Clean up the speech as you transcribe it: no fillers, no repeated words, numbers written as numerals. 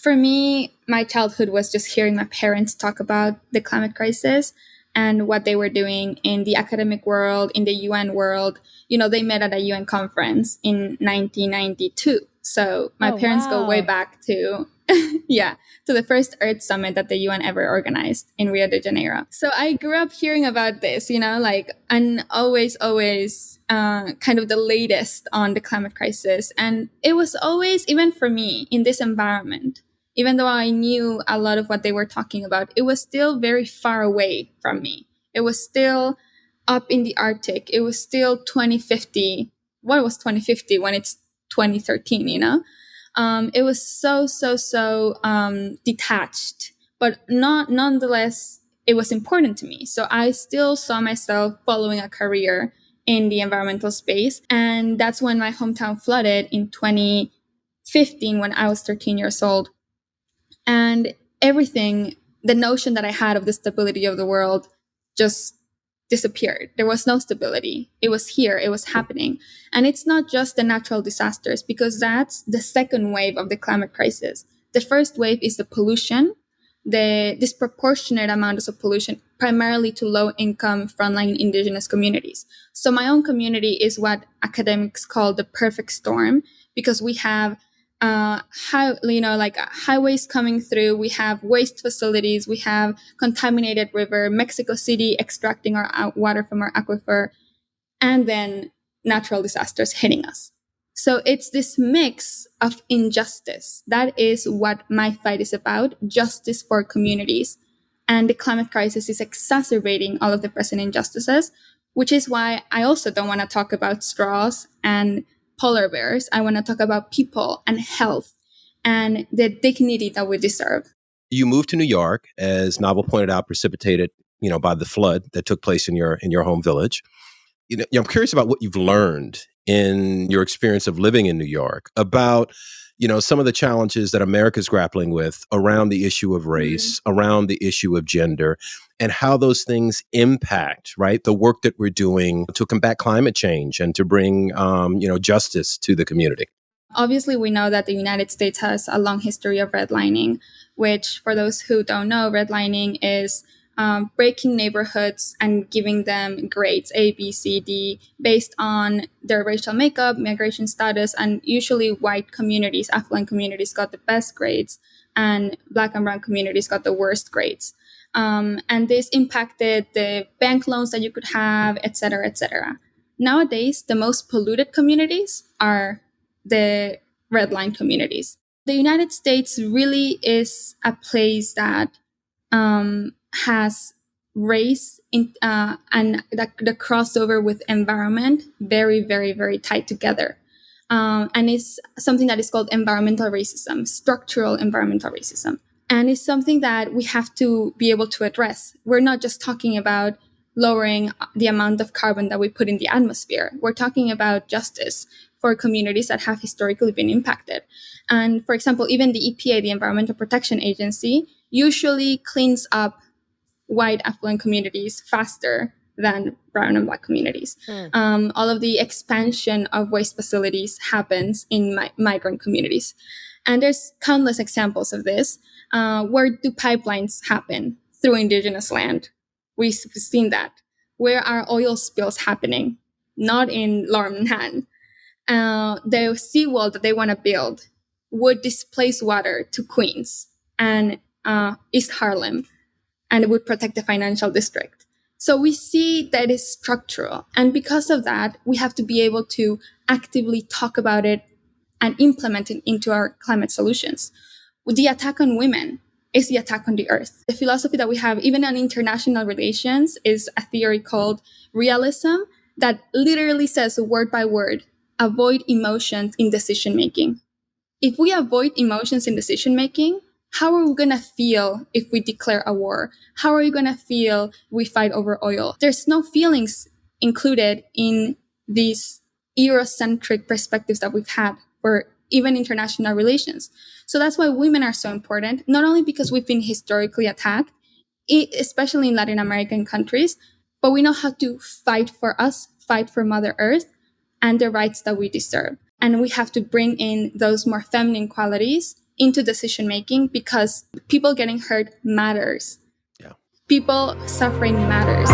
for me, my childhood was just hearing my parents talk about the climate crisis and what they were doing in the academic world, in the UN world. They met at a UN conference in 1992. So my parents go way back to, yeah, to the first Earth Summit that the UN ever organized in Rio de Janeiro. So I grew up hearing about this, and always kind of the latest on the climate crisis. And it was always, even for me in this environment, even though I knew a lot of what they were talking about, it was still very far away from me. It was still up in the Arctic. It was still 2050. What was 2050 when it's 2013, It was so detached, but nonetheless, it was important to me. So I still saw myself following a career in the environmental space. And that's when my hometown flooded in 2015 when I was 13 years old. And everything, the notion that I had of the stability of the world just disappeared. There was no stability. It was here. It was happening. And it's not just the natural disasters, because that's the second wave of the climate crisis. The first wave is the pollution, the disproportionate amounts of pollution, primarily to low-income frontline indigenous communities. So my own community is what academics call the perfect storm, because we have highways coming through, we have waste facilities, we have contaminated river, Mexico City extracting our water from our aquifer, and then natural disasters hitting us. So it's this mix of injustice. That is what my fight is about, justice for communities. And the climate crisis is exacerbating all of the present injustices, which is why I also don't want to talk about straws and polar bears. I want to talk about people and health and the dignity that we deserve. You moved to New York, as Naval pointed out, precipitated, by the flood that took place in your home village. I'm curious about what you've learned in your experience of living in New York about, some of the challenges that America's grappling with around the issue of race, around the issue of gender, and how those things impact, right, the work that we're doing to combat climate change and to bring, justice to the community. Obviously, we know that the United States has a long history of redlining, which, for those who don't know, redlining is breaking neighborhoods and giving them grades A, B, C, D based on their racial makeup, migration status, and usually white communities, affluent communities got the best grades, and Black and brown communities got the worst grades. And this impacted the bank loans that you could have, et cetera, et cetera. Nowadays, the most polluted communities are the redline communities. The United States really is a place that has race and the crossover with environment very, very, very tied together. And it's something that is called environmental racism, structural environmental racism. And it's something that we have to be able to address. We're not just talking about lowering the amount of carbon that we put in the atmosphere. We're talking about justice for communities that have historically been impacted. And for example, even the EPA, the Environmental Protection Agency, usually cleans up white affluent communities faster than brown and Black communities. All of the expansion of waste facilities happens in migrant communities. And there's countless examples of this. Where do pipelines happen? Through indigenous land. We've seen that. Where are oil spills happening? Not in Lower Manhattan. The seawall that they want to build would displace water to Queens and East Harlem, and it would protect the financial district. So we see that it's structural. And because of that, we have to be able to actively talk about it and implement it into our climate solutions. The attack on women is the attack on the earth. The philosophy that we have, even in international relations, is a theory called realism that literally says word by word, avoid emotions in decision-making. If we avoid emotions in decision-making, how are we going to feel if we declare a war? How are you going to feel if we fight over oil? There's no feelings included in these Eurocentric perspectives that we've had for even international relations. So that's why women are so important, not only because we've been historically attacked, especially in Latin American countries, but we know how to fight for us, fight for Mother Earth and the rights that we deserve. And we have to bring in those more feminine qualities into decision making, because people getting hurt matters. Yeah. People suffering matters.